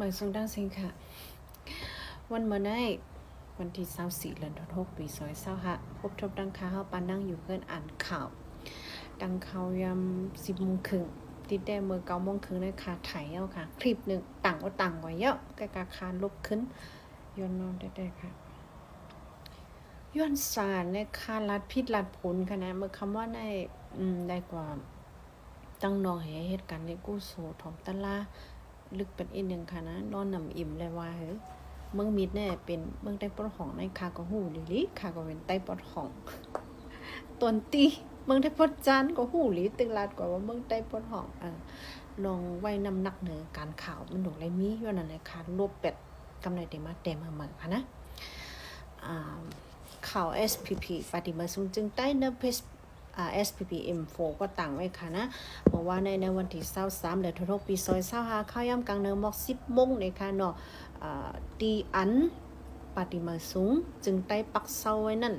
มือทรงดังสิงค่ะวันเมื่อไนวันที่24เดือนธันวาคมปี2025พบทบดังข่าวปานนั่งอยู่เพื่อนอ่านข่าวดังข่าวยาม10:30ติดได้เมื่อ9:30ในคาไถเอาค่ะคลิปหนึ่งต่างก็ต่างไว้เยอะกะคาลบขึ้นย้อนนอนได้ค่ะย้อนสารในคาลัดพิษลัดผลค่ะนะเมื่อคำว่าในได้กว่าตั้งนองเหตุการณ์ในกู้โสถอมตะลาลึกเป็นอีกหนึ่งค่ะนะนอนนำอิ่มเลยว่าเมืองมิดเนี่ยเป็นเมืองใต้ปอดของในคาก็หูลิคาก็เป็นใต้ปอดของตนตีเมืองใต้ปอดจานก็หูลิตึงลาดกว่าว่าเมืองใต้ปอดของลองไว้น้ำหนักเหนือการข่าวมันดอกไรมีย้อนนั่นแหละค่ะลบเป็ดกำไรเต็มมาเต็มมาค่ะนะข่าว SPP ปฏิมาสูงจึงใต้เนื้อเพจSPP M4 ก็ต่างไว้ค่ะนะเพราะว่าในวันที่23เดือนธันวาคมปี2025ข้าวย่ำกลางเนินหมอก10 โมงในค่ะเนาะตีอันปฏิมาสูงจึงใต้ปักเซาไว้นั่น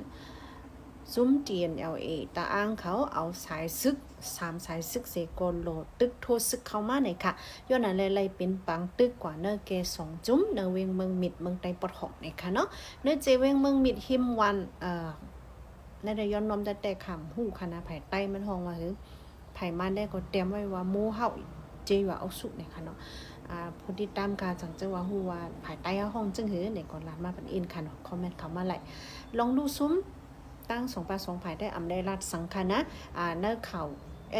ซุ้ม TNLA ตาอ้างเขาเอาสายซึก3สายซึกเสกลโลตึกโทซึกเข้ามาในค่ะย้อนอะไรไล่เป็นปังตึกกว่าเนเก2จุ้มเนเวงเมืองมิดเมืองใต้ปอดหอกในค่ะเนาะเนเจเวงเมืองมิดหิมวันในได้ย้อนนอมแต่คำหูคณะไผ่ใต้มันห้องว่าไผ่มันได้ก็เตรียมไว้ว่าโมเฮาเจว่าเอาสุในค่ะเนาะผู้ที่ตามการจังเจว่าฮู้ว่าไผ่ใต้ห้องจึงในก่อนลาดมาเป็นอินค่ะเนาะคอมเมนต์เข้ามาไหลลองดูซุ้มตั้ง2 ไผ่ได้อำได้รัดสังคนะเนื้อข่าว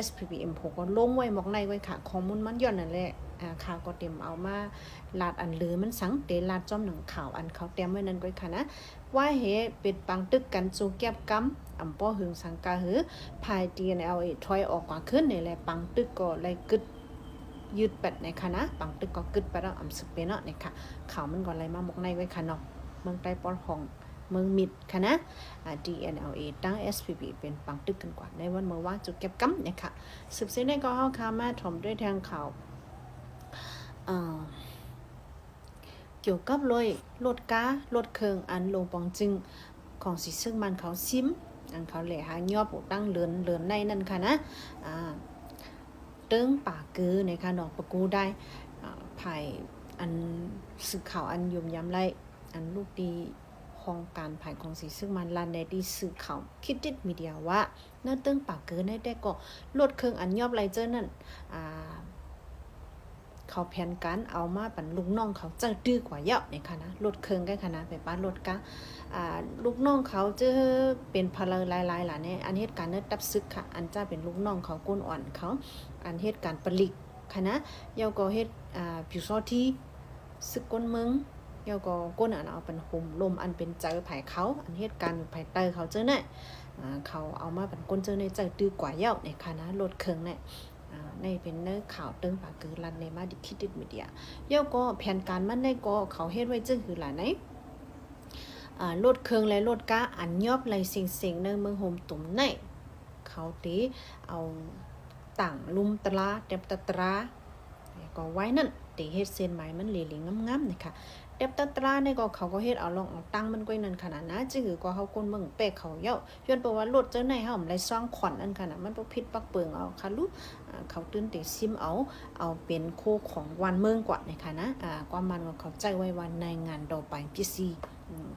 SPPM ผมก็ลงไว้หมอกในไว้ค่ะข้อมูลมันย้อนนั่นแหละข่าวก็เตรียมเอามาลาดอันลือมันสังเตลาดจอมหนังข่าวอันเขาเตรียมไว้นั่นก็ค่ะนะว่าเหเป็นปังตึกกันจูเก็บกำป้อหึงสังกาภาย TNLA ถอยออกกว่าขึ้นนี่แหละปังตึกก็เลยกึดยืดเป็ดในค่ะนะปังตึกก็กึดไปแล้วสึกเป็นเนาะนี่ค่ะข่าวมันก็เลยมาหมกในไว้ค่ะเนาะเมืองใต้ปอดของเมืองมิดค่ะนะTNLA ตั้ง SPP เป็นปังตึกกันกว่าในวันเมื่อว่าจุดเก็บกำเนี่ยค่ะสืบเส้นได้ก็เอาค่ะมาถมด้วยทางข่าวเกี่ยวกับรถก้ารถเครื่องอันลงปองจึงของสิซึ่งมันเขาซิมอันเขาแหล่หายอดตั้งเลือนในนั่นค่ะนะเติ้งป่ากือในค่ะดอกประกูได้ภายอันสื่อข่าวอันยมย้ำไรอันลูกดีห้องการภายของสิซึ่งมันลันในดีสื่อข่าวคิดดิดมีเดียว่าเนื้อเติ้งป่ากือได้ก็รถเครื่องอันยอบไรเจอนั่นเขาแผนการเอามาปั่นลูกน้องเขาจะดื้อกว่าเยอะในค่ะนะรถเครื่องกันค่ะนะไปป้านรถกะลูกน้องเขาจะเป็นพลหลายๆหล่ะเนี่ยอันเหตุการณ์เนื้อตับซึกค่ะอันจะเป็นลูกน้องเขาก้นอ่อนเขาอันเหตุการณ์ผลิตค่ะนะเยาก็เหตุผิวซอที่ซึกก้นเมืองเยาก็ก้นอันเอาเป็นห่มลมอันเป็นเจอไผ่เขาอันเหตุการณ์ไผ่เตยเขาเจอเนี่ยเขาเอามาเป็นก้นเจอในใจดื้อกว่าเยอะในค่ะนะรถเครื่องเนี่ยในเป็นเนื้อข่าวเติ้งปากคือรันในมาดิคิดดิดมีเดียเย่าก็แผนการมันได้ก็เขาเฮ็ดไว้จึงคือหลายไหนรถเครื่องและรถก้าอันยอบไหลเสียงในเมืองโฮมตุ่มในเขาตีเอาต่างลุมตราเต็บตราก็ไว้นั่นตีเฮ็ดเส้นไหมมันเหลี่ยงๆนะคะเต็บตราในก็เขาก็เฮ็ดเอาลองเอาตั้งมันก้อยนั่นขนาดนะจึงคือก็เฮาคนเมืองเป๊กเขาเย่าย้อนเพราะว่ารถเจ้าในเฮาไหลซ่องขวัญอันขนาดมันบ่ผิดปักเปิงเอาค่ะลูกเขาตื่นเตซิมเอาเป็นโคของวันเมืองกว่านะคะนะความมันว่าเขาใจไว้วันในงานดอไปพีซี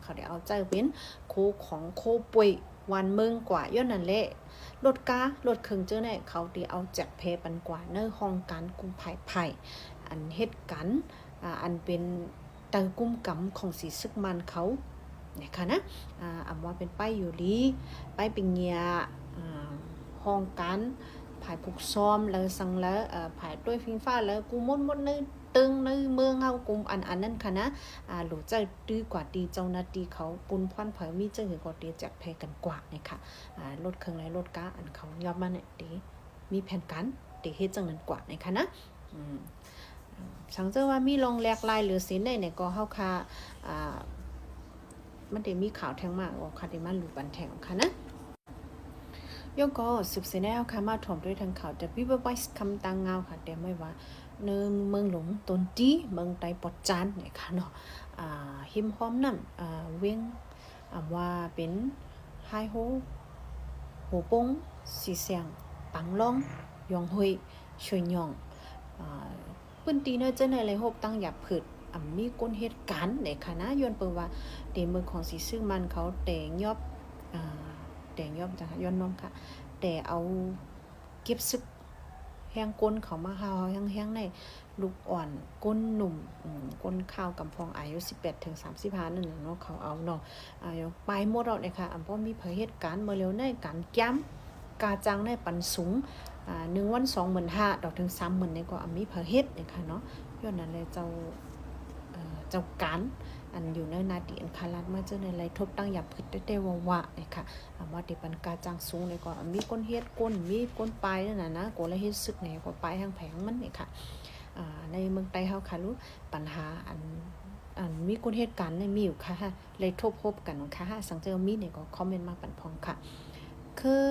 เขาได้เอาใจเป็นโคของโคป่วยวันเมืองกว่าย้อนนั่นแหละรถเครื่องเจ้าเนี่ยเขาได้เอาแจกเพปันกว่าในห้องการกุมไผ่อันเฮ็ดกันอันเป็นตังกุมกำของสีซึกมันเขาเนี่ยค่ะนะว่าเป็นป้ายอยู่ลีป้ายเป็นเงียห้องการผายผูกซ้อมแล้วสั่งแล้วผายด้วยฟิงฟ้าแล้วกูมดในตึงในเมืองเฮากุมอันนั้นค่ะนะหลูใจดื้อกว่าดีเจ้าหน้าที่เขาปุนพันเผยมีเจ้าหือกว่าดีแจกเพกันกว่าเนี่ยค่ะรถเครื่องและรถก้าอันเขายอมมาเนี่ยดีมีแผนการดีเฮ็ดจังนั้นกว่าเนี่ยค่ะนะสังเกตว่ามีลงแหลกลายหรือสินได้เนี่ยก็เฮาค่ะมันได้มีข่าวแทงมากว่าค่ะได้มาหลุดบันแทงค่ะนะยก็สืบเสนเอาค่ะมาถมด้วยทางข่าวแต่วิบวัยคำตังเงาค่ะแต่ไม่ว่าเนื้อเมืองหลงตนจี้เมืองไตปอดจานเนี่ยค่ะเนาะหิมหอมนั่นเวียงว่าเป็นไฮโฮโหปงสีเสียงปังล่องยองหุยช่วยยองปืนตีเนื้อเจ้าในไรโฮบตั้งหยับผืด มีก้นเหตุการณ์ในคณะย้อนเปิว่าเตเมืองของสีซึ่งมันเขาแต่งยอบแต่งยอบจ้ะย้อนน้องค่ะแต่เอาเก็บซึกแห้งก้นเขามาเฮาแห้งๆในลูกอ่อนก้นหนุ่มก้นข้าวกำพองอายุ18ถึง35นั่นเนาะเขาเอาเนาะไปหมดแล้วนะคะเพราะมีเหตุการณ์มาเร็วในการย้ำกาจังในปันสูง1 วัน 25,000 ดอกถึง 30,000นี่ก็มีเหตุนะคะเนาะย้อนนั้นเลยเจ้าการอันอยู่ในนาดีอันคารัดมาเจอในไรทบตั้งหยับพึดได้วะนะคะมาติปันกาจังสูงเลยก็มีก้นเฮ็ดก้นมีก้นปลายนั่นนะก้นละเฮ็ดซึกไหนก็ปลายทางแผงมันนี่ค่ะในเมืองไต้เฮาค่ะรู้ปัญหาอันมีก้นเหตุการณ์ในมีอยู่ค่ะเลยทบพบกันค่ะสังเจอมีเนี่ยก็คอมเมนต์มาปันพองค่ะคือ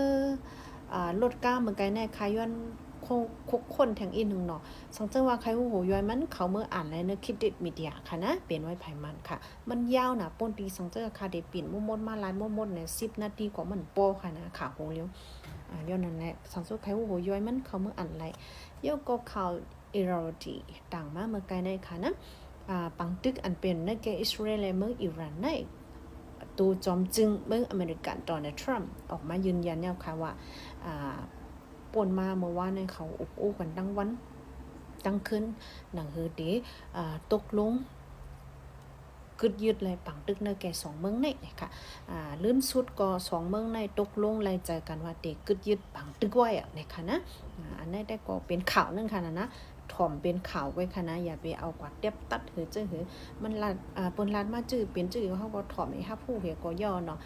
รถก้าเมืองไกลแน่ค่ะย้อนคุกคนแทงอีนึงเนาะสังเจอว่าใครหูโหย้อยมันเขาเมื่ออ่านในเนื้อคลิปเด็ดมีเดียค่ะนะเปลี่ยนไว้ไผมันค่ะมันยาวนะป้นตีสังเจอค่ะเด็ดเปลี่ยนมดมาลายมดเนี่ย10 นาทีกว่ามันโป้ค่ะนะข่าวโหเลี้ยวย้อนนั่นแหละสังเจอใครหูโหย้อยมันเขาเมื่ออ่านไรเย่ก็ข่าวอิรอดีต่างมาเมื่อไกลในค่ะนะปังตึกอันเป็นในแกอิสราเอลและเมืองอิหร่านในตัวจอมจึงเมืองอเมริกันโดนัลด์ทรัมป์ออกมายืนยันแล้วค่ะว่าป่นมาเมื่อวานในเขาอุกอู้กันตั้งวันตั้งคืนหนังเฮเดตกลงกึดยึดเลยปังตึกในแก่2 เมืองในค่ะลื่นสุดก็2 เมืองในตกลงรายใจกันว่าเด็กกึดยึดปังตึกไว้นะคะนะอันนี้ได้ก็เป็นข่าวนึงค่ะนะถ่อมเป็นข่าวไว้ค่ะนะอย่าไปเอากว่าเต็บตัดหือเจอหือมันลาดปนลาดมาจื้อเป็นจื้อเฮาก็ถ่อมให้ฮับผู้เฮก็ย่อเนาะ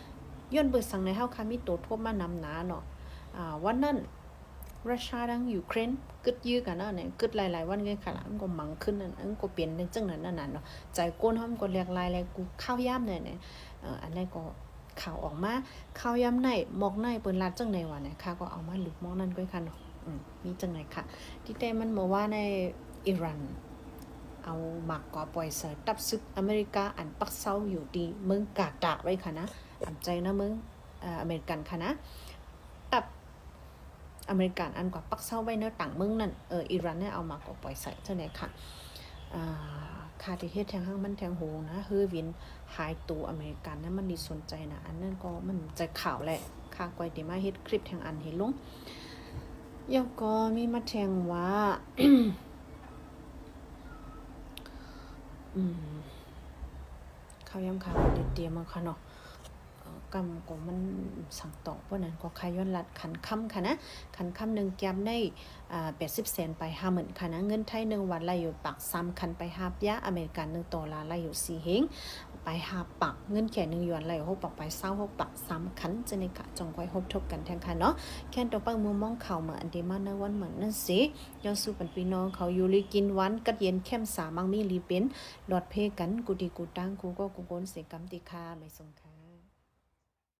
ย้อนเบิดสังในเฮาค่ะมีตัวทบมานำหนาเนาะวันนั้นรัสเซียดังยูเครนกึดยื้อกันเนี่ยกึดหลายๆวันกันค่ะมันก็มังขึ้นนั่นมันก็เปลี่ยนเป็นจังนั้นนั่นเนาะใจก้นเฮามันก็เรียกลายอะไรกูข้าวย่ำเนี่ยอันนี้ก็ข่าวออกมาข้าวย่ำในหมอกในเปิ้นลาดจังไหนวะเนี่ยค่ะก็เอามาหลุดมองนั่นก็ค่ะเนาะมีจังไหนค่ะที่แต่มันบอกว่าในอิหร่านเอาหมักก่อปล่อยเสือตับซึกอเมริกาอันปักเซาอยู่ดีเมืองกาตาไว้ค่ะนะอ่ำใจนะเมืองอเมริกันค่ะนะตับอเมริกันอันกว่าปักเซาไว้เนื้อต่างเมืองนั่นอิหร่านเนี่ยเอาหมักก่อปล่อยใส่เท่าไหร่ค่ะค่าที่เฮ็ดแทงห้างมันแทงโหนะเฮอวินหายตัวอเมริกันนั้นมันดีสนใจนะอันนั้นก็มันใจข่าวแหละค่าก้อยที่มาเฮ็ดคลิปแทงอันเห็นลงยังก็มีมาแทงว่าเขาย้ำข่าวเดียวมาค่ะเนาะกำก็มันสั่งต่อเพราะนั้นก็ขย้อนลัดขันค่ำค่ะนะขันค่ำ1 แก้มได้80 เซนไป 50,000ค่ะนะเงินไทย1 วันไล่อยู่ปัก3คันไป5ยะอเมริกัน1 ดอลลาร์ไล่อยู่4 เฮงไป5ปักเงินแค่1 หยวนไล่6ปักไป26ปัก3คันจะในค่ะจงไว้พบทบกันแทงค่ะเนาะแค่ตัวปังมือมองเข่าเหมือนอันเดมาในวันเหมือนนั่นสิย้อนสู่ปันพี่น้องเขาอยู่ลีกินวันกัดเย็นเข้มสามังมีลีเป็นหลอดเพกันกูดีกูตั้งกูก็กูโกนเสกกรรมติคาไม่สงค่ะ